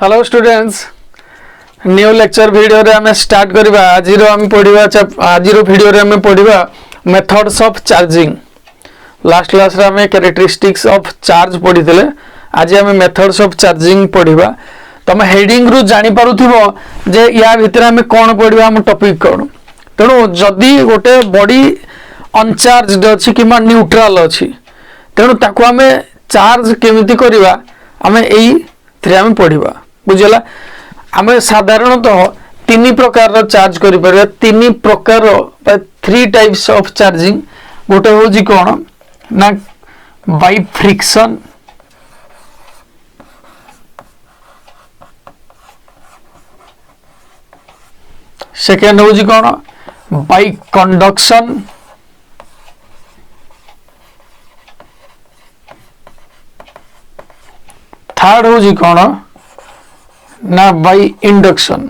Hello students new lecture video रे हमें start करबा आज हम पढ़िबा आज वीडियो रे हमें पढ़िबा methods of charging. Last class रे हमें कैरेक्टरिस्टिक्स ऑफ चार्ज पढ़ितले आज हमें मेथड्स ऑफ चार्जिंग पढ़िबा। तमे हेडिंग रु जानि पारुथिबो जे या भितर हमें कोन पढ़िबा हम टॉपिक कोन। तेणु जदि गोटे बॉडी अनचार्जड अछि किमा न्यूट्रल अछि तेणु ताको हमें चार्ज केमिति करबा हमें एई थ्री हमें पढ़िबा। बुझला आमे साधारणतः तीन प्रकार चार्ज करि परबा। तीन प्रकार थ्री टाइप्स ऑफ चार्जिंग। गोटे होजी कोन ना बाय फ्रिक्शन, सेकेंड होजी कोन बाय कंडक्शन, थर्ड होजी कोन ना बाय इंडक्शन।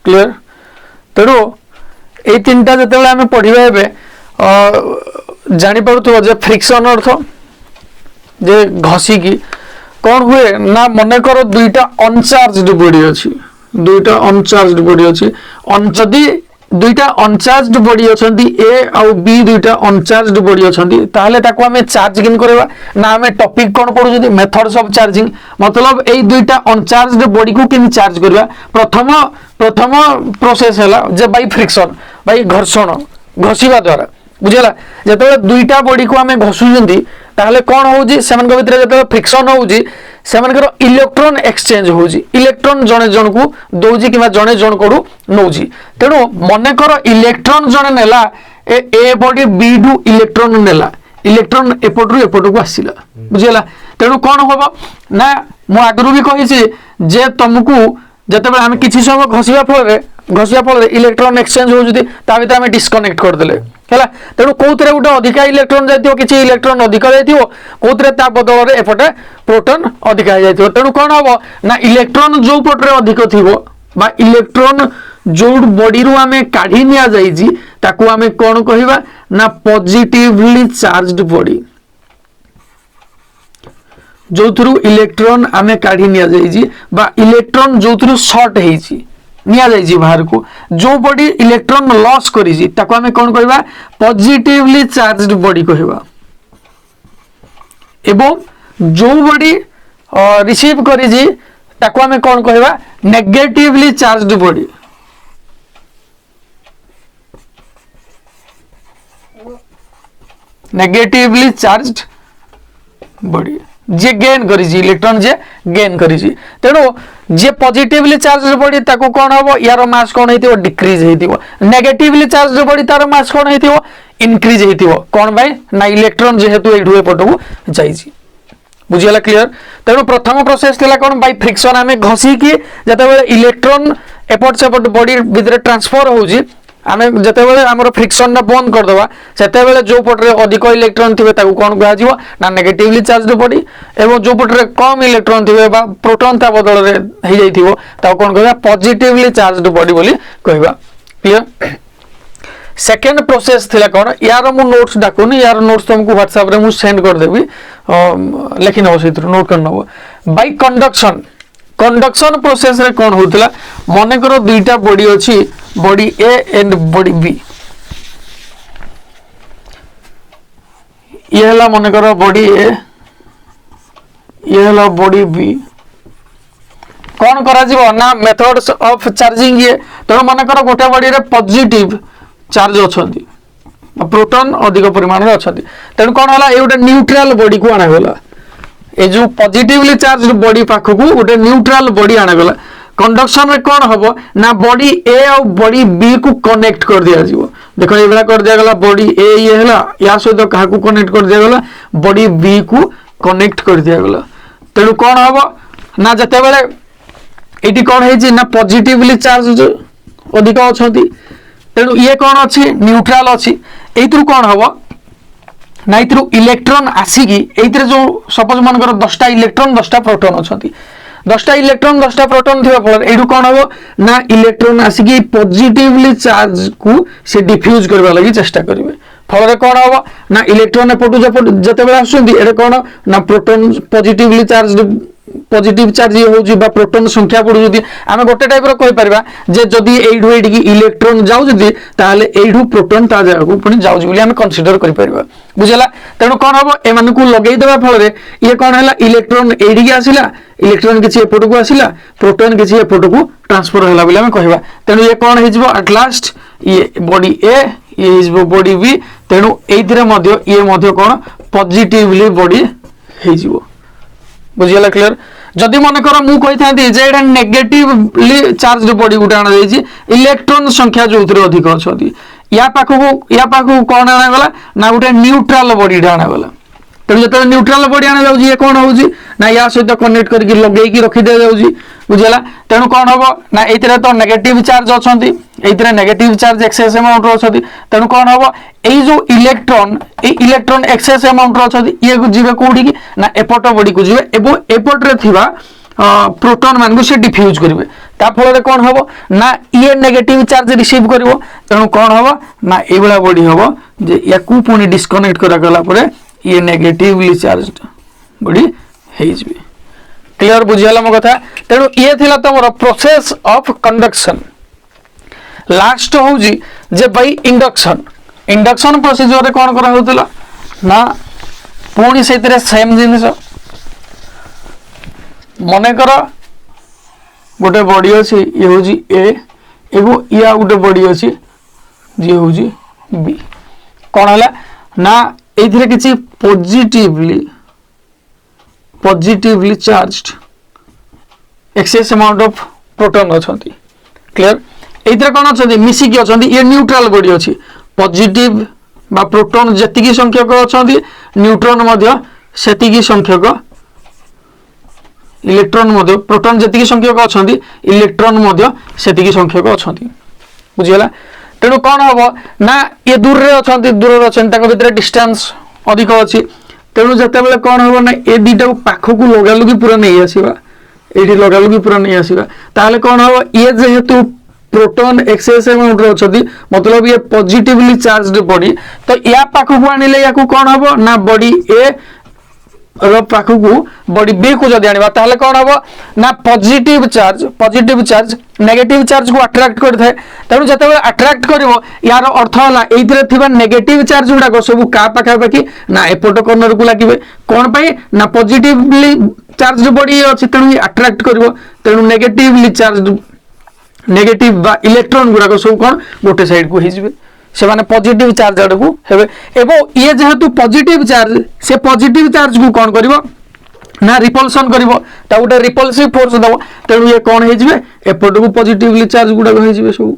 क्लियर। तेणु ये तीन टा जते आम पढ़ा जानी पारुथबो जे फ्रिक्शन अर्थ जे घसीकी कौन हुए ना मन कर दुईटा अनचार्जड बॉडी अच्छी, दुईटा अनचार्जड बॉडी अच्छी। जदि दुईटा अनचार्जड बॉडी अछंती ए आउ बी दुईटा अनचार्जड बॉडी अछंती ताहले ताको हमें चार्ज किन करबा ना हमें टॉपिक कोन पढु मेथड्स ऑफ चार्जिंग। मतलब एई दुईटा अनचार्जड बॉडी को किन चार्ज करबा। प्रथम प्रोसेस हैला जे बाय फ्रिक्शन, बाय घर्षण, घसीबा द्वारा। बुझला जतबे दुईटा बॉडी को हमें घसुजंती ताहले कोन होउजी सेमन को भितर जतबे फ्रिक्शन होउजी सेमनकर इलेक्ट्रॉन एक्सचेंज होउजी। इलेक्ट्रॉन जने जन को दोउजी किबा जने जन कोडू नौजी। तेणु मने कर इलेक्ट्रॉन जने नेला ए बॉडी बी डू इलेक्ट्रॉन नेला, इलेक्ट्रॉन एपटरू एपटू को आसीला। बुझला तेणु कोन होबो ना मु आगरु भी कहिछि जे तुमको जतबे हम किछि समय घसिया फल इलेक्ट्रॉन एक्सचेंज होउजती ता भीतर हम डिस्कनेक्ट कर देले हैला। तेणु कोथरे गोटे अधिका इलेक्ट्रॉन जाइथियो, किछि इलेक्ट्रॉन अधिका जाइथियो, कोथरे ता बदल रे एपटे प्रोटॉन अधिका जाइथियो। तेणु कोन हबो ना इलेक्ट्रॉन जो पटरे अधिक थिबो बा इलेक्ट्रॉन जो बॉडी रु हमें काढी निया जाइछि ताकू हमें कोन कहिबा ना पॉजिटिवली चार्जड बॉडी। जो थ्रू इलेक्ट्रॉन हमें काढी निया जाइछि बा इलेक्ट्रॉन जो थ्रू शॉर्ट हेछि निया जाइछि बाहर को, जो बॉडी इलेक्ट्रॉन लॉस करिछि ताको हमें कोन कहबा पॉजिटिवली चार्जड बॉडी कहबा। एवं जो बॉडी रिसीव करिछि ताको हमें कोन कहबा negatively charged body. Negatively charged body जे गेन करिछि इलेक्ट्रॉन जे गेन करिछि। तेणु जे पॉजिटिवली चार्जड बॉडी ताको कोन हबो यार मास कोन हेतिबो डिक्रीज हेतिबो। नेगेटिवली चार्जड बॉडी तार मास कोन हेतिबो इंक्रीज हेतिबो। कोन भाई ना इलेक्ट्रॉन जेहेतु एठु एपटू जाइछि। बुझियला क्लियर। तेणु प्रथम प्रोसेस थिला कोन बाय फ्रिक्शन हमें घसी की जतबे इलेक्ट्रॉन एपट सेपट बॉडी भीतर ट्रांसफर होउछि आमे जतेबेले हमर फ्रिक्शन ना बंद कर दबा सेतेबेले जो पटरे अधिक इलेक्ट्रॉन थिबे ताकू कोन कहा जिवो ना नेगेटिवली चार्जड बॉडी। एवं जो पटरे कम इलेक्ट्रॉन थिबे बा प्रोटॉन ता बदल रे हे जाइथिबो ताकू कोन कहबा पॉजिटिवली चार्जड बॉडी बोली कहबा। क्लियर। सेकंड प्रोसेस थिला कोन यार मु नोट्स डाकुनी यार नोट्स तुमको व्हाट्सएप रे मु सेंड कर देबी लेखि नबो सेतिर नोट कर नबो। बाय कंडक्शन, कंडक्शन प्रोसेस रे कोन होतला मने करो दुईटा बॉडी अछि body A and body B. ये हला मने करो बॉडी ए, ये हला बॉडी बी। कोन करा जिवो ना मेथड्स ऑफ चार्जिंग ये। तो मने करो गोटे बॉडी रे पॉजिटिव चार्ज अछंती प्रोटॉन अधिक परिमाण रे अछंती तेन कोन हला ए गोटे न्यूट्रल बॉडी को आना गला। ए जो पॉजिटिवली चार्जड बॉडी पाखो को गोटे न्यूट्रल बॉडी आना गला। कंडक्शन रे कोन हबो ना बॉडी ए और बॉडी बी को कनेक्ट कर दिया जिवो। देखो एबला कर दिया गला बॉडी ए ये हला या सहित काहा को कनेक्ट कर दिया गला बॉडी बी को कनेक्ट कर दिया गला। तेणु कोन हबो ना जते बेले एटी कोन हेछि ना पॉजिटिवली चार्ज अधिक अछंती तेणु ये कोन अछि न्यूट्रल अछि। एइतरु कोन हबो नाइथ्रु इलेक्ट्रॉन आसिकी एइथरे जो सपोज मानकर 10टा इलेक्ट्रॉन 10टा प्रोटॉन अछंती 10टा इलेक्ट्रॉन 10टा प्रोटॉन थिबा फल एडु कोन हो ना इलेक्ट्रॉन आसिकी पॉजिटिवली चार्ज को से डिफ्यूज करबा लागि चेष्टा करिवे फल कोन हो ना इलेक्ट्रॉन एपटु जते बेला आसुंदी एरे कोन ना proton positively charge positive charge ये होउची बा प्रोटॉन संख्या बढ़ु जदी आमे गोटे टाइप रो कहि परबा जे जदी एइडु एडिकी इलेक्ट्रॉन जाउ जदी ताले एइडु प्रोटॉन ता जगह को पुनी जाउ बोली आमे कंसीडर करि परबा बुझला तेनु कोन हबो ए माने को लगेई देबा फल रे ये कोन हला इलेक्ट्रॉन एडिकी आसिला इलेक्ट्रॉन किछि एपटु को आसिला प्रोटॉन किछि एपटु को ट्रांसफर होला बोली आमे कहबा तेनु ये कोन हिजबो एट लास्ट ये बॉडी ए ये हिजबो बॉडी बी तेनु एइथिरे मध्य ये मध्य कोन पॉजिटिवली बॉडी हिजबो बुझियला क्लियर जदि मन कर मु कहि थांती जे एटा नेगेटिवली चार्ज बॉडी गुटा आना जाईची इलेक्ट्रॉन संख्या जोथरे अधिक अछती या पाखु कोन आना गला ना गुटे न्यूट्रल बॉडी आना गला तेणु जो न्यूट्रल बॉडी आना जाउची ये कोन होउची ना या सहित कनेक्ट करके लगेई की रखि दे जाउची बुझियला तेणु कोन हबो ना एइतरे तो नेगेटिव चार्ज अछंती एइतरे नेगेटिव चार्ज एक्सेस अमाउंट रो अछंती तेणु कोन हबो एई जो इलेक्ट्रॉन एक्सेस अमाउंट रो अछंती ये जिवे कोठी की ना एपट बॉडी को जिवे एबो एपट रे थिबा प्रोटॉन मान को से डिफ्यूज करिवे ता फल रे कोन हबो ना ये नेगेटिव चार्ज रिसीव करिवो तेणु कोन हबो ना एई बळा बॉडी हबो जे याकू पुनी डिस्कनेक्ट करा गला परे ये नेगेटिवली चार्ज्ड बॉडी हेइजबे क्लियर बुझियाला मो कथा तेणु ये थिला तमरो प्रोसेस ऑफ कंडक्शन लास्ट होउजी जे बाय इंडक्शन प्रोसीजर रे कोन करा होतला ना पुनी सेतरे सेम जिनिस मने कर गोटे बॉडी अछि ये होउजी ए एगो या गोटे बॉडी अछि जे होउजी बी कोन हला ना एथिरे किछि positively charged excess amount of proton अछंती क्लियर एथिरे कोन अछंती मिसी की अछंती ये न्यूट्रल बॉडी अछि पॉजिटिव बा प्रोटॉन जति की संख्यक अछंती न्यूट्रॉन मध्य सेति की संख्यक इलेक्ट्रॉन मध्य प्रोटॉन जति की संख्यक अछंती इलेक्ट्रॉन मध्य सेति की संख्यक अछंती बुझियला तेणु कौन हम ना ये दूर रे अछंती दूर अच्छे भितर डिस्टेंस अधिक अच्छी तेणु जिते बड़े कौन हम ना ये दीटा पाखक लगालुगी पूरा नहीं आसवा ये लगालुगी पूरा नहीं आसवा ताहले कौन हम ये जेहेतु प्रोटॉन एक्सेस अमाउंट अच्छी मतलब ये पॉजिटिवली चार्ज्ड बॉडी तो या पाखक आनिले या कौन हम ना बॉडी ए पाखक बॉडी बी को जदि आनिबा ताहले कौन हम ना पॉजिटिव चार्ज नेगेटिव चार्ज को अट्रैक्ट करथाय तेणु जते अट्रैक्ट करिवो यार अर्थ होला एइथिरे थिबा नेगेटिव चार्ज गुडा सब का पाखा पाखी ना एपट कॉर्नर को लागिबे कोन पई ना पॉजिटिवली चार्ज बॉडी अछि तेणु अट्रैक्ट करिवो तेणु नेगेटिव बा इलेक्ट्रॉन गुडा सब कोन गोटे साइड को हिजबे से माने पॉजिटिव चार्ज आड़ को हेबे एबो ये जेहेतु पॉजिटिव चार्ज से पॉजिटिव चार्ज को कोन करिवो ना रिपल्सन करिवो ता गोटे रिपल्सिव फोर्स दबो तेणु ये कोन हेजबे एपट को पॉजिटिवली चार्ज गुडा हेजबे सब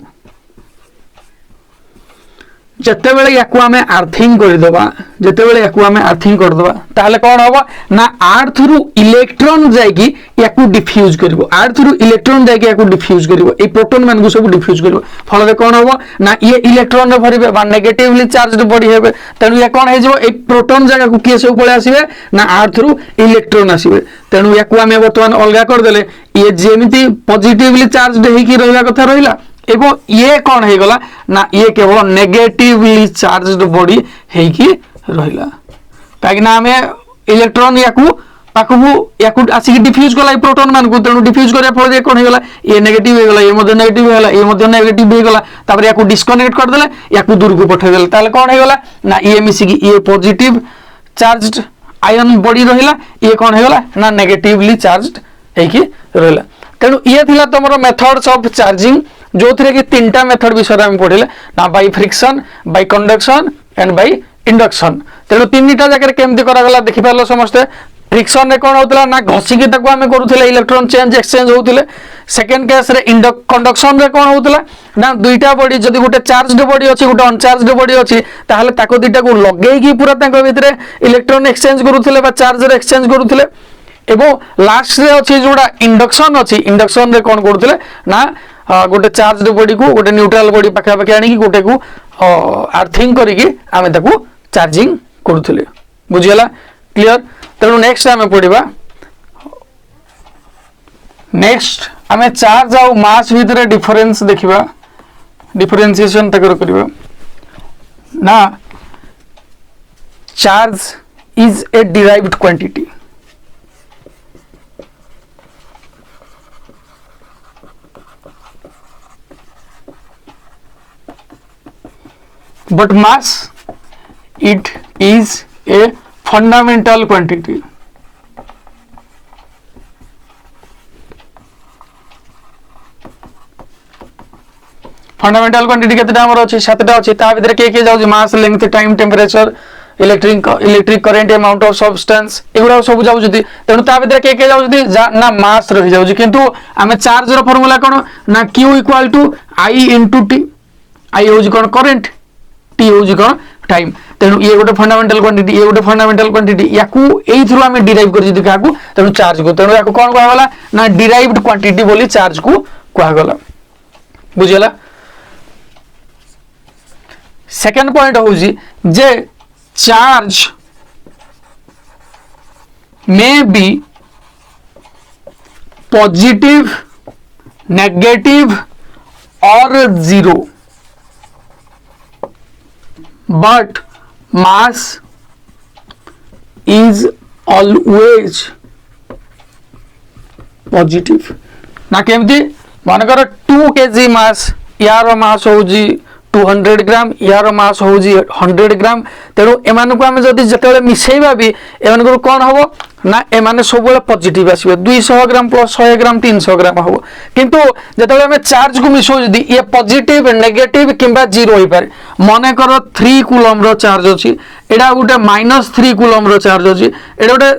जते बेले याकू आमे अर्थिंग कर दबा जते बेले याकू आमे अर्थिंग कर दबा ताहले कोन होबो ना अर्थ थ्रू इलेक्ट्रॉन जायकी याकू डिफ्यूज करबो अर्थ थ्रू इलेक्ट्रॉन जायकी याकू डिफ्यूज करबो ए प्रोटॉन मान को सब डिफ्यूज करबो फल रे कोन होबो ना ये इलेक्ट्रॉन रे भरिबे बा नेगेटिवली चार्जड बॉडी हेबे तेणु या कोन हेजबो ए प्रोटॉन जगह को के सब पळे आसीबे ना अर्थ थ्रू इलेक्ट्रॉन आसीबे तेणु याकू आमे वर्तमान अलगा कर देले ये जेमिति पॉजिटिवली चार्जड हेकी रहला कथा रहिला एवं ये कौन है गला ना ये केवल नेगेटिवली चार्ज्ड बॉडी है कि रहिला काहे ना हमें इलेक्ट्रॉन याकू आसिक डिफ्यूज कला प्रोटॉन मान को तेणु डिफ्यूज करे फल कौन है गला ये नेगेटिव है गला ये मध्य नेगेटिव है गला ये मध्य नेगेटिव है गला तापर याकू डिस्कनेक्ट कर देले याकू दूर को पठे देले ताले कौन है गला ना ये मिसी की ये पॉजिटिव चार्ज्ड आयन बॉडी रहिला ये कौन है गला ना नेगेटिवली चार्ज्ड है कि रहिला तेणु ये थिला तमरो मेथड्स ऑफ चार्जिंग जो थे कि तीनटा मेथड विषय में पढ़े ना by friction bye conduction and by induction तेणु तीनटा जगह केमती करागला देखि पारलो समस्ते फ्रिक्शन रे कोन होतला ना घसिकी ताको आमे करूथिले इलेक्ट्रॉन चेंज एक्सचेंज होउथिले सेकंड केस रे कंडक्शन रे कोन होउतला ना दुईटा बॉडी जदी गोटे चार्जड बॉडी अछि गोटे अनचार्जड बॉडी अछि ताहले ताको दुईटा को लगेकी पूरा ताको भितरे इलेक्ट्रॉन एक्सचेंज करूथिले बा चार्ज रे एक्सचेंज करूथिले एवं लास्ट रे अछि जोडा इंडक्शन अछि इंडक्शन रे कोन करूथिले ना गोटे चार्ज बॉडी को गोटे न्यूट्रल बॉडी पाखा पाखा आनी गोटे को अर्थिंग करिकी आमे ताको चार्जिंग करूथिले बुझियला क्लियर तेणु नेक्स्ट आमे पढिबा नेक्स्ट आम चार्ज आउ मास भितर डिफरेन्स देखा डिफरेन्सिएशन करवा ना charge is a derived quantity but mass it is a fundamental quantity. Fundamental quantity केतेटा हमर अछि 7टा अछि ता भितर के जाउ mass length time temperature electric current amount of substance एगुडा सब जाउ जदी तेनु ता भितर के जाउ जदी ना मास रहि जाउ किंतु आमे चार्ज रो फार्मूला कोन ना q equal to i * t i होज कोन करंट टी होज कोन टाइम तेनु ये गोटे फंडामेंटल क्वांटिटी ये गोटे फंडामेंटल क्वांटिटी याकू एई थ्रू आमे डिराइव कर जदी काकू तेनु चार्ज को तेनु याकू कोन कहला गला ना डिराइव्ड क्वांटिटी बोली चार्ज को कहला गला बुझियला सेकंड पॉइंट होजी जे charge may be positive negative और zero but mass is always positive ना केमती मानकर 2 kg मास यार मास होजी 200 ग्राम यार मास होजी 100 ग्राम तेणु एमान को आम जदि जते मिसेबा भी एमान को कौन हम ना एमाने सब पॉजिटिव आसबे 200 ग्राम प्लस 100 ग्राम 300 ग्राम हम किंतु जते आम चार्ज को मिसो जदि ये पॉजिटिव नेगेटिव किंबा जीरो हो पारे मन कर 3 कूलम रो चार्ज अछि एडा गोटे -3 कूलम रो चार्ज अछि एडा गोटे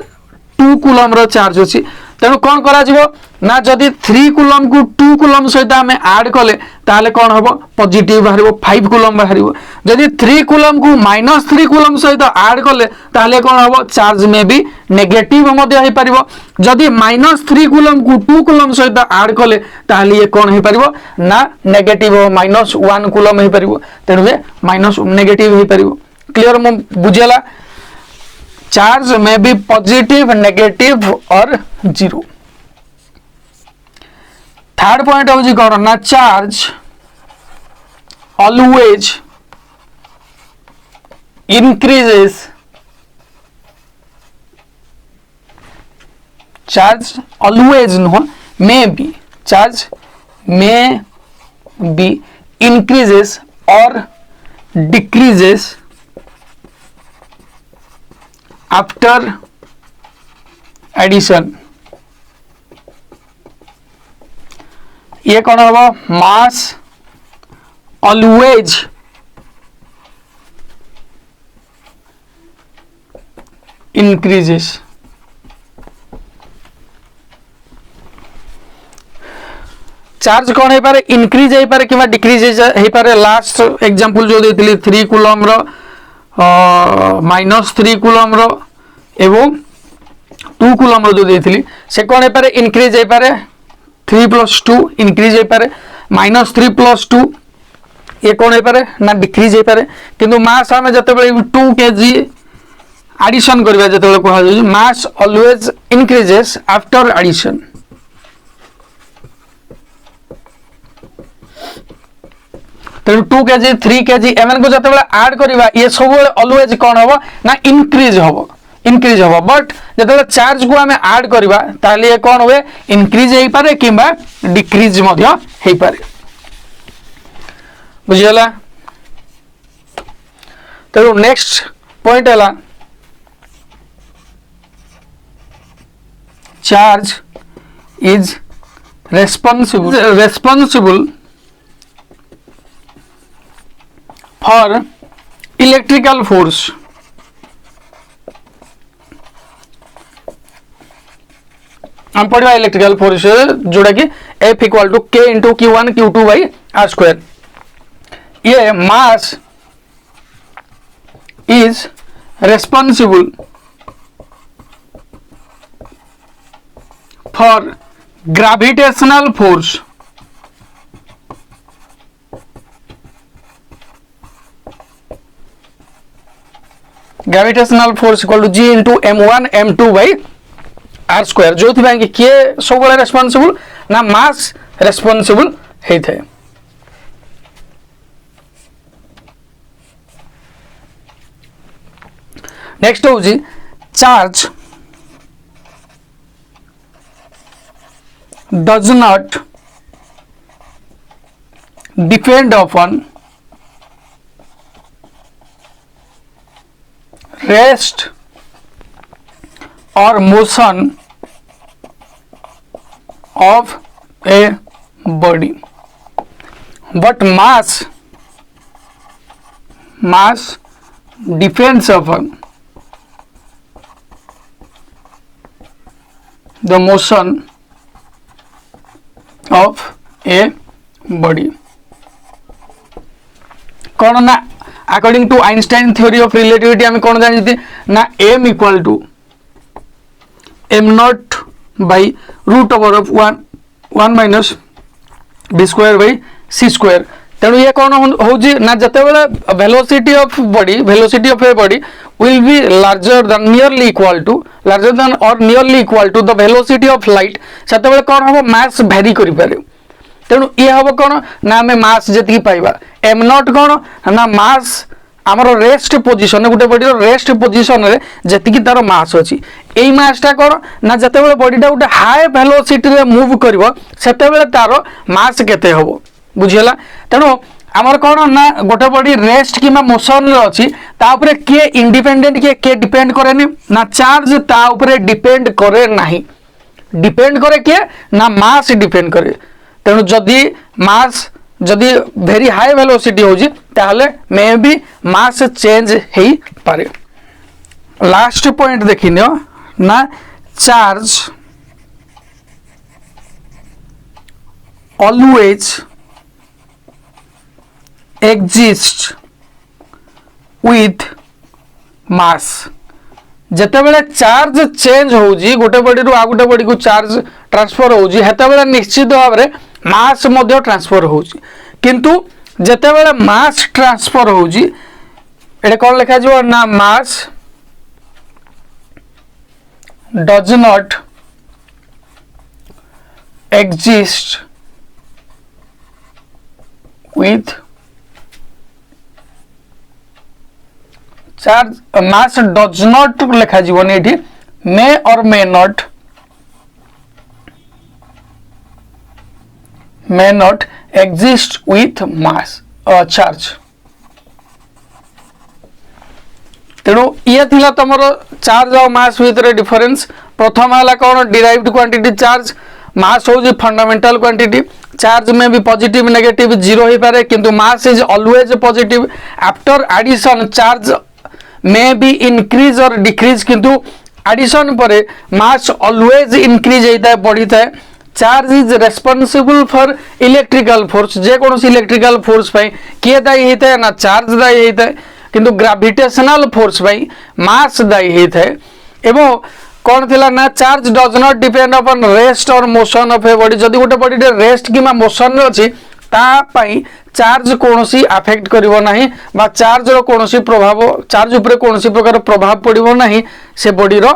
2 कूलम रो चार्ज अछि तेणु कौन करा जिवो ना जदि 3 कूलम को 2 कूलम सहित आम ऐड कले ताले कौन हम पॉजिटिव बाहर 5 कूलम बाहर जदि 3 कूलम को -3 कूलम सहित ऐड कले ताले कौन हम चार्ज में भी नेगेटिव मध्य हो पारिबो जदि -3 कूलम को 2 कूलम सहित ऐड कले ताले ये कौन हो पारिबो ना नेगेटिव -1 कूलम हो पारिबो तेणु ये माइनस नेगेटिव हो पारिबो क्लियर मु बुझेला charge may be positive negative और जीरो थर्ड पॉइंट हूँ कौन ना charge always increases charge always नुह may be charge may be increases और डिक्रीजेस आफ्टर एडिशन ये कौन हम मास ऑलवेज इंक्रीजेस चार्ज कौन हो पारे इंक्रीज हो पारे कि डिक्रीज हो पारे लास्ट एग्जांपल जो देती 3 कूलम रो -3 कूलम रो एवं 2 कूलम रो जो देती से कौन हो पारे इंक्रीज हो पारे 3 + 2 इंक्रीज हो पारे -3 + 2 ये कौन हो पारे ना डिक्रीज हो पारे किंतु मास आम जते 2 kg एडिशन करबा जते कहा जाय मास ऑलवेज इंक्रीजेस आफ्टर एडिशन तेणु 2 kg 3 kg एमन को जते ऐड करबा ये सब ऑलवेज कौन हम ना इंक्रीज हम बट जते चार्ज को आमे ऐड करबा ताले ये कौन हुए इंक्रीज हो पारे किंबा डिक्रीज मध्य हो पारे बुझियला तेणु नेक्स्ट पॉइंट है charge is responsible for electrical force हम पढ़ा इलेक्ट्रिकल फोर्स जोड़ा कि F = K × Q1 Q2/R²। ये mass is responsible for gravitational force = G × M1 M2/R²। R square जो कि किए सब रेस्पॉन्सिबल ना मास रेस्पॉन्सिबल होता है। नेक्स्ट हूँ charge does not depend upon rest or motion of a body, but mass depends upon the motion of a body। कौन ना according to Einstein theory of relativity आम कौन जानते ना m equal to m not by root over of 1 minus b square by c square. तेणु ये कौन होजी ना जते बेले velocity of body velocity of a body will be larger than nearly equal to larger than or nearly equal to the velocity of light सेते बेले कौन हम मास वेरी करि पारे। तेणु ये हम कौन ना आम मास जी पाइबा एम नॉट कौन ना मास आमर रेस्ट पोजिशन गोटे बॉडी रेस्ट पोजिशन रे जी तार मास अच्छी यही मासटा कौन ना जिते बड़े बॉडीटा गोटे हाई वेलोसिटी रे मूव कर से तार मास केते हम बुझीगला। तेणु आमर कौन ना गोटे बॉडी रेस्ट कि मोशन रे अच्छी ताऊपर किए इंडिपेंडेंट किए डिपेंड करे ना चार्ज ताऊपर डिपेंड करे नाही डिपेंड करे किए ना मास डिपेंड करे। तेणु जदि मास जदि वेरी हाई वेलोसिटी होजी ताहले मे बी मास चेंज हेई पारे। लास्ट पॉइंट देखिनियो ना चार्ज ऑलवेज एग्जिस्ट विथ मास। जेते बेले चार्ज चेंज होजी गोटे बॉडी रु आ गोटे बॉडी को चार्ज ट्रांसफर होजी हेते बेले निश्चित भाव में मास मध्य ट्रांसफर होजी किंतु जेते बेले मास ट्रांसफर होजी एटे कौन लिखा जो ना mass does not exist with charge mass does not लिखा जीवन ये मे और may not exist with mass charge. तेणु ये थिला तमर चार्ज और मास भितर डिफरेंस। प्रथम है कौन डिराइव्ड क्वांटिटी चार्ज मास हो फंडामेंटल क्वांटिटी चार्ज में भी पॉजिटिव नेगेटिव जीरो हो पारे किंतु mass is always positive. After addition charge may be increase और डिक्रीज किंतु एडिशन पर मास ऑलवेज इंक्रीज होता है बढ़ी था। Charge is responsible for electrical force जे कौन इलेक्ट्रिकल फोर्स किए दायी होता है ना चार्ज दायी होता है किंतु ग्रेविटेशनल फोर्स मास दायी होता है। एवं कौन थिला ना charge does not depend upon rest और मोशन ऑफ ए बॉडी जदि गोटे बॉडी रेस्ट कि मोशन अच्छी तापाई चार्ज कौन सी अफेक्ट करिवो नाही बा चार्ज रो कौन सी प्रभाव चार्ज उपरे कौन सी प्रकार प्रभाव पड़िवो नाही से बॉडी रो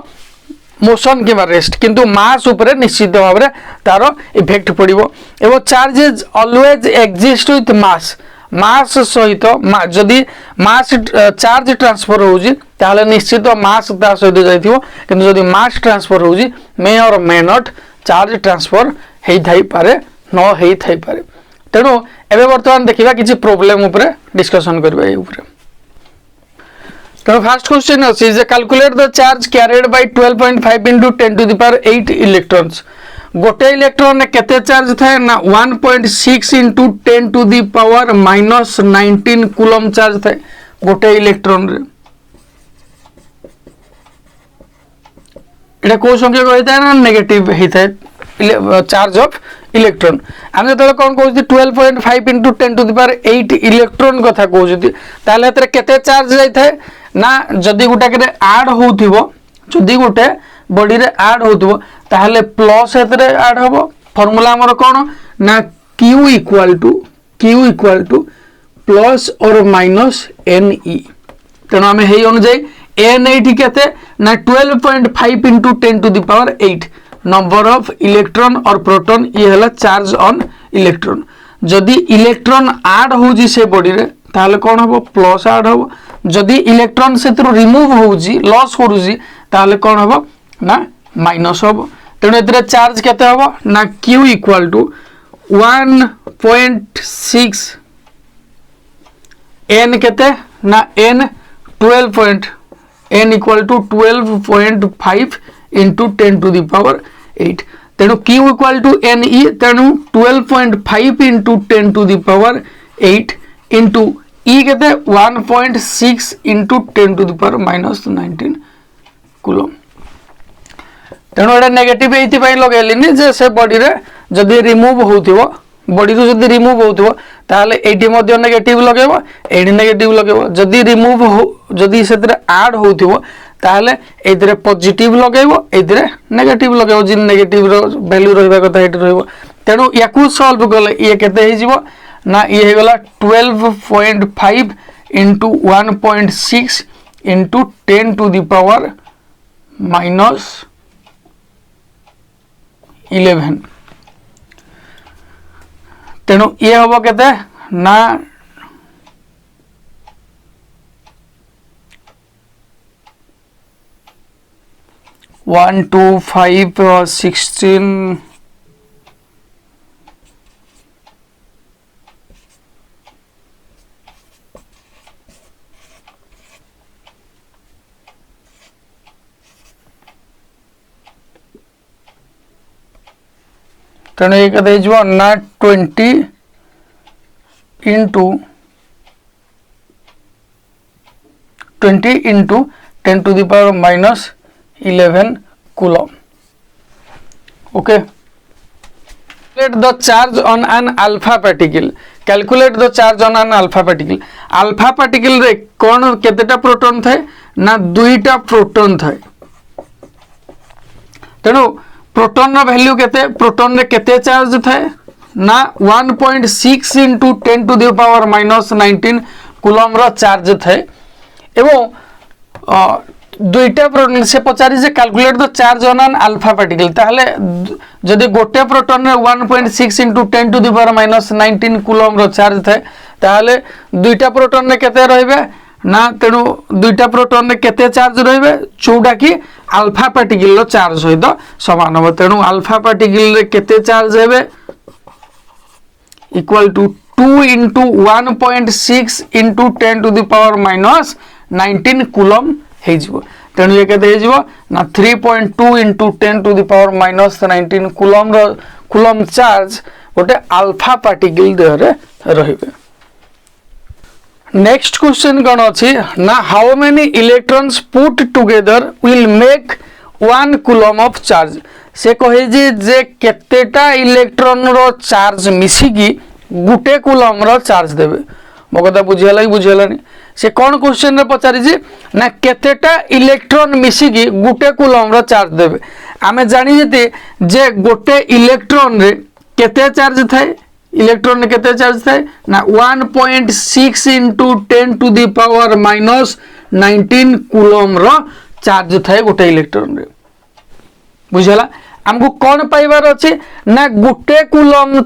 मोशन कि रेस्ट किंतु मास उपरे निश्चित भाव में तार इफेक्ट पड़िवो। एवं charge is always exist with mass mass सहित जदि मास चार्ज ट्रांसफर होजी ताहले निश्चित मास ता सहित जाइथिवो किंतु जदि मास ट्रांसफर होजी मे और मे नॉट चार्ज ट्रांसफर हेई थाई पारे न हेई थाई पारे। तेणु एबे वर्तमान देखिबा किछि प्रॉब्लम उपरे डिस्कशन करबा ए उपरे। तो फर्स्ट क्वेश्चन अछि जे calculate the charge carried by 12.5 into 10 to the power 8 electrons. गोटे इलेक्ट्रॉन केते चार्ज थाए ना 1.6 into 10 to the power -19 coulomb charge थाए गोटे इलेक्ट्रॉन रे। एटा को संख्या कहता है ना नेगेटिव होता है चार्ज ऑफ इलेक्ट्रॉन। आम जो कौन कहते 12.5 into 10 to the power 8 electron कथा कहते ताले केते चार्ज जाए ना जदि गोटे आड हो जदि गोटे बॉडी रे आड हो ताहले प्लस एतरे आड हो फॉर्मूला हमर कौन ना Q इक्वल टू प्लस और माइनस NE। तेणु आम हे अनुजाई n एठी केते ना 12.5 into 10 to the power 8 number of electron और प्रोटॉन ये हला चार्ज ऑन इलेक्ट्रॉन। जदि इलेक्ट्रॉन ऐड होजी से बॉडी रे ताले कोन हबो प्लस ऐड हबो, जदि इलेक्ट्रॉन से रिमूव होजी लॉस करूजी ताले कोन हबो ना माइनस हबो। तेणु एतरे चार्ज केते हबो ना q इक्वल टू 1.6 n केते ना n 12 equal to 12.5 into 10 to the power 8 तेणु q equal to n e तेणु 12.5 into 10 to the power 8 into e केते 1.6 into 10 to the power minus 19 coulomb. तेणु एटा नेगेटिव एथि पई लगेलिनी जे से बॉडी रे जदी रिमूव होथिबो बॉडी रो जदी रिमूव होथिबो ताले एटी मध्ये नेगेटिव लगेबो एडी नेगेटिव लगेबो, जदी रिमूव हो जदी सेतरे ऐड होथिबो ताले एतरे पॉजिटिव लगेबो एतरे नेगेटिव लगेबो, जिन नेगेटिव रो वैल्यू रहबा कथा एटी रहबो। तेणु याकू सॉल्व करले ये केते हे जिवो ना ये हे गला 12.5 into 1.6 into 10 to the power minus 11 तेणु ये हबो केते ना 1 2 5 16 तेणु ये कदे जो ना 20 into 10 to the power minus 11 coulomb. Okay. Calculate the charge on an alpha particle. Calculate the charge on an alpha particle. Alpha particle रे कौन केतेटा प्रोटॉन थाए ना दुईटा प्रोटॉन थाए। तेणु प्रोटॉन रो वैल्यू केते प्रोटॉन रे केते चार्ज थाए ना 1.6 into 10 to the power minus 19 coulomb रो चार्ज थाए एवं दुईटा प्रोटॉन से पचारि जे calculate the charge on an alpha particle ताहले जदि गोटे प्रोटॉन रे 1.6 into 10 to the power minus 19 coulomb रो चार्ज थाए ताहले दुईटा प्रोटॉन रे केते रहबे ना तेणु दुईटा प्रोटॉन रे केते चार्ज रहबे जोटा कि अल्फा पार्टिकल रो चार्ज सहित समान हो। तेणु अल्फा पार्टिकल रे केते चार्ज हेबे equal to 2 into 1.6 into 10 to the power minus 19 coulomb हे जिवो। तेणु ये केते हे जिवो ना 3.2 into 10 to the power minus 19 coulomb charge गोटे अल्फा पार्टिकल देह रे रहिबे। नेक्स्ट क्वेश्चन कौन अच्छी ना how many electrons put together will make 1 coulomb of charge. से कहे जे केतेटा इलेक्ट्रॉन रो चार्ज मिसिकी गुटे कूलम रो चार्ज देबे। मो कथा बुझियला कि बुझियलानी से कौन क्वेश्चन रे पचारि ना केतेटा इलेक्ट्रॉन मिसिकी गुटे कूलम रो चार्ज देबे। आमे जानि जेते जे गोटे इलेक्ट्रॉन रे केते चार्ज थाए इलेक्ट्रॉन रे केते चार्ज थाए ना 1.6 into 10 to the power minus 19 coulomb रो चार्ज थाए गोटे इलेक्ट्रॉन रे। बुझला हमको कौन पाइबार अछि ना गुटे कूलम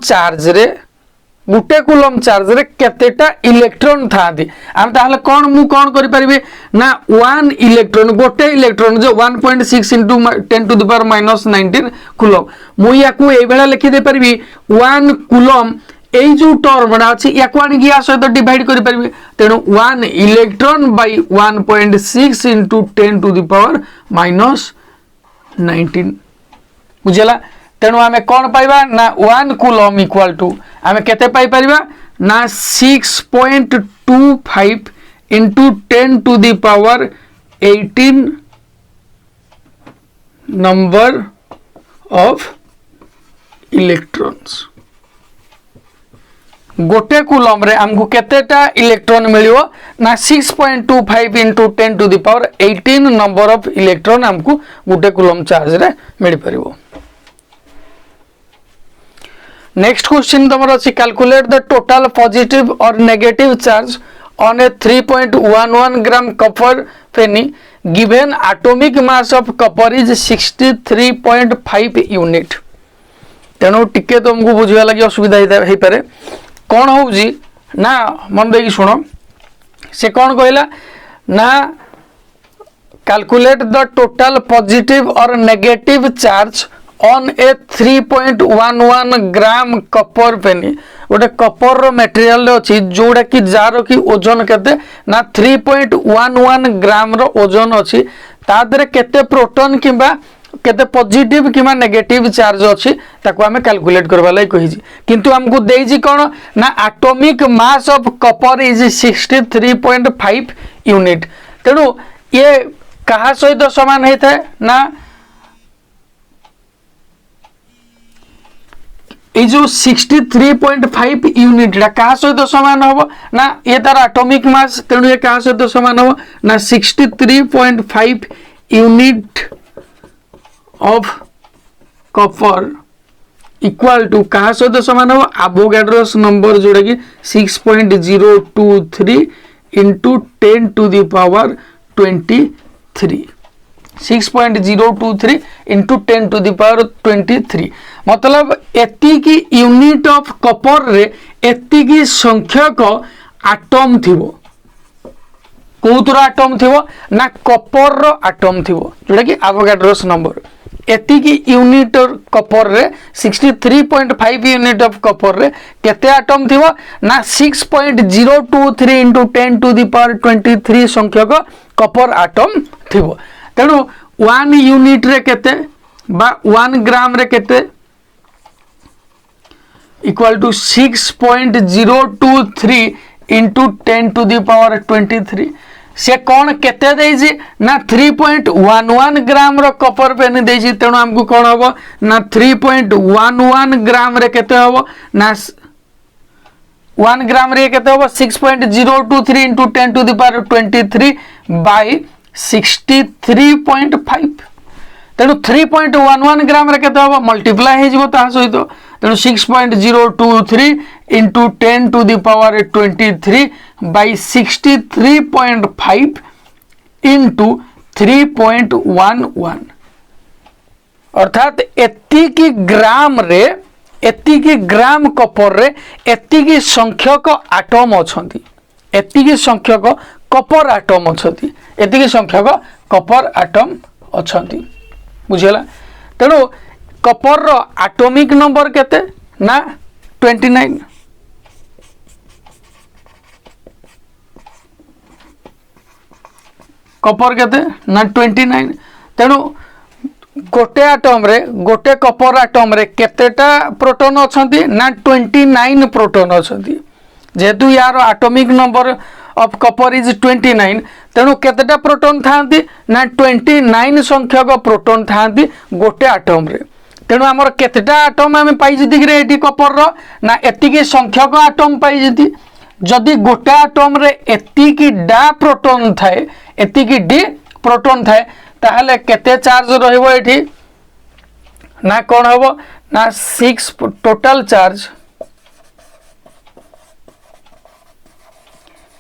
चार्ज रे केतेटा इलेक्ट्रॉन थाती हम ताहले कौन मु कौन करि परिबे ना 1 इलेक्ट्रॉन गोटे इलेक्ट्रॉन जो 1.6 into 10 to the power minus 19 coulomb मु याकू ए बेला लिखि दे परिबी 1 कूलम ए जो टर्म ना अछि याकू आनि कि आ सहित डिवाइड करि परिबे। तेणु 1 electron by 1.6 into 10 to the power minus 19 बुझला। तेणु आमे कौन पाइबा ना 1 कूलम इक्वल टू आमे केते पाई परिबा ना 6.25 into 10 to the power 18 number of electrons। गोटे कूलम रे हमको केतेटा इलेक्ट्रॉन मिलियो ना 6.25 into 10 to the power 18 number of electron हमको गोटे कूलम चार्ज रे मिल परिबो। नेक्स्ट क्वेश्चन तुम अच्छी कैलकुलेट द टोटल पॉजिटिव और negative charge on a 3.11 gram copper फेनी given atomic mass of copper is 63.5 unit. तेणु टिके तुमको बुझा लगे असुविधा हो पारे। कौन होउजी ना मन देकी शुण, से कौन कहला ना कैलकुलेट द टोटल पॉजिटिव और negative charge on a 3.11 gram copper penny. गोटे कॉपर रो मटेरियल अच्छी जोड़ा कि जार कि ओजन केते ना 3.11 ग्राम रो ओजन अच्छी, तादरे केते प्रोटॉन किंबा केते पॉजिटिव किंबा नेगेटिव चार्ज अच्छी ताको हमें कैलकुलेट करबा लई कहि छी। किंतु हमको देई कौन ना atomic mass of copper is 63.5 unit. तेणु ये कहा सहित समान होता है ना, ये जो 63.5 यूनिट क्या सहित समान हम ना, ये तार एटॉमिक मास, तेणु ये क्या सहित समान हम ना 63.5 unit of copper equal to क्या सहित समान हम एवोगाड्रोस नंबर जोड़ा कि 6.023 into 10 to the power 23, 6.023 into 10 to the power 23। मतलब एति की यूनिट ऑफ कॉपर रे एति की संख्यक एटम थिबो। कोउतर एटम थिबो ना कॉपर रो एटम थिबो जोटा कि एवोगाड्रोस नंबर। एति की यूनिट कॉपर रे 63.5 यूनिट ऑफ कॉपर रे केते एटम थिबो ना 6.023 इंटू 10 टू द पावर 23 संख्यक कॉपर एटम थिबो। तेणु 1 यूनिट रे केते बा 1 ग्राम रे केते equal to 6.023 into 10 to the power 23। से कौन केते देजी ना 3.11 ग्राम रो कॉपर पेन देजी। तेणु हमको कौन हम ना 3.11 ग्राम रे केते हम ना 1 ग्राम रे केते हम 6.023 into 10 to the power 23 by 63.5। तेणु 3.11 ग्राम रे केते हम मल्टीप्लाई हे जिवो ता सहित। तेणु 6.023 into 10 to the power 23 by 63.5 into 3.11 अर्थात एतिकी ग्राम रे एतिकी ग्राम कॉपर रे एतिकी संख्यक एटम अछंती, एतिकी संख्यक कॉपर एटम अछंती, एतिकी संख्यक कॉपर एटम अछंती। बुझिला। तेणु कॉपर रो एटॉमिक नंबर केते ना 29। कॉपर केते ना 29। तेणु गोटे एटम रे गोटे कॉपर एटम रे केतेटा प्रोटॉन अछंती ना 29 प्रोटॉन अछंती। जेहेतु यार atomic number of copper is 29, तेणु केतेटा प्रोटॉन थांती ना 29 संख्यक प्रोटॉन थांती गोटे एटम रे। तेणु आमर केतेटा एटम आम पाई रे एटी कॉपर रो ना एतिकी संख्यक एटम पाई जति। जदि गोटे एटम रे एतिकी डा प्रोटॉन थाए, एतिकी डी प्रोटॉन थाए, ताहले केते चार्ज रहइबो एठी ना कोन हबो ना 6 टोटल चार्ज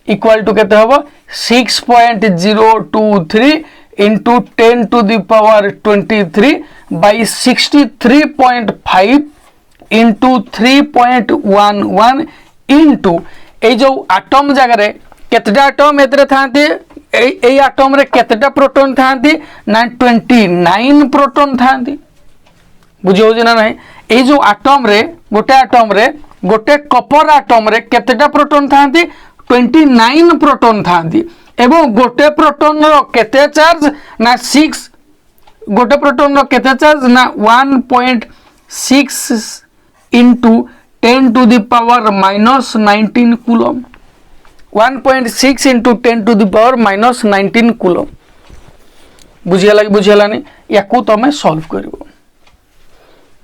इक्वल टू केते हबो 6.023 into 10 to the power 23 by 63.5 into 3.11 into ए जो एटम जगह केतेटा एटम एतरे थांती, ए एटम रे केतेटा प्रोटॉन थांती ना 29 प्रोटॉन थांती। बुझियो जे ना नहीं। ए जो एटम रे गोटे कॉपर एटम रे केतेटा प्रोटॉन थांती 29 प्रोटॉन थांती एवं गोटे प्रोटॉन रो केते चार्ज ना 6, गोटे प्रोटॉन रो केते चार्ज ना 1.6 into 10 to the power -19 coulomb. 1.6 into 10 to the power -19 coulomb. बुझिगलानी या तुम सॉल्व कर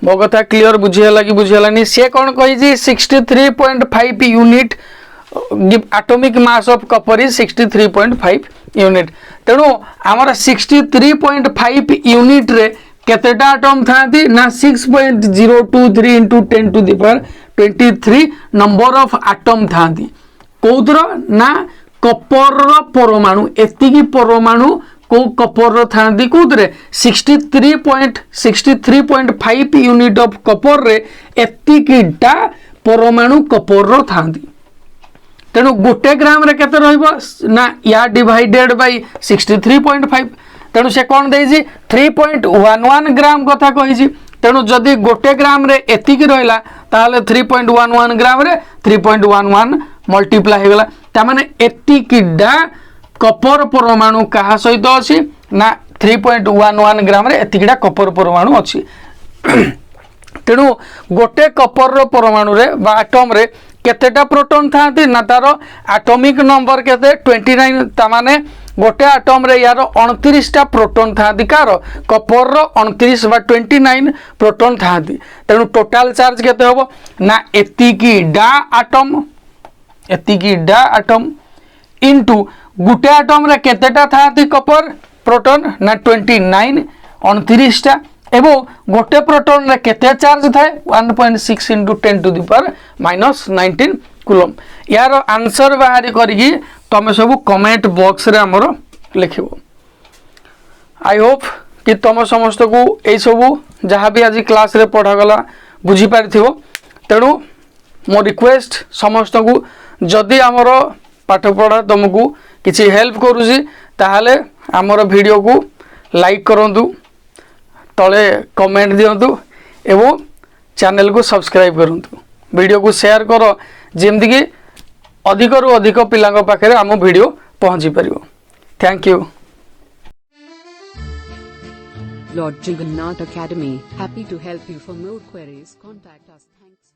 मो कथा क्लियर बुझीगला कि बुझीगलानी। से कौन कही 63.5 unit atomic mass of copper is 63.5 unit. तेणु आमर 63.5 यूनिट रे केतेटा एटम थांती ना 6.023 into 10 to the power 23 number of atom थांती। कौतर ना कॉपर रो परमाणु, एतिकी परमाणु को कपर थांती कौतरे 63.5 यूनिट ऑफ कपर रे एतिकिटा परमाणु कपर थांती तेणु गोटे ग्राम रे केते रहइबो ना या डिवाइडेड बाय 63.5 तेणु से कौन देइछि 3.11 ग्राम कथा कहिछि तेणु जदि गोटे ग्राम रे एतिकी रहला ताहले 3.11 ग्राम रे 3.11 मल्टीप्लाई हो गला ता माने एतिकीडा कपर परमाणु कहा सहित अछि ना 3.11 ग्राम रे एतिकीडा कपर परमाणु अछि तेणु गोटे कपर परमाणु रे बा एटम रे केतेटा प्रोटॉन थांती ना तार एटॉमिक नंबर केते 29 ता माने गोटे एटम रे यार 29 टा प्रोटॉन थांती कार कपर रो 29 बा 29 प्रोटॉन थांती तेणु टोटल चार्ज केते होबो ना एतिकी डा एटम इनटू गुटे एटम रे केतेटा थांती कपर प्रोटॉन ना 29 29 टा एवं गोटे प्रोटॉन रे केते चार्ज थाए 1.6 into 10 to the power -19 coulomb यार आंसर बाहरी करिकी तमे सब कमेंट बॉक्स रे हमर लिखिबो आई होप कि तम समस्त को ए सब जहाँ भी आज क्लास रे पढ़ा गला बुझी पारिथिबो तेणु मो रिक्वेस्ट समस्त को जदि हमर पाठ पढ़ा तुमको किसी हेल्प करूसी ताहले हमर वीडियो को लाइक करंतु तले कमेंट दियंतु एवं चैनल को सब्सक्राइब करंतु वीडियो को शेयर करो जेमति कि अधिक रु अधिक पिलांग पाखरे आम वीडियो पहुंची परिबो thank you Lord Jagannath Academy, happy to help you for more queries. Contact us. Thanks.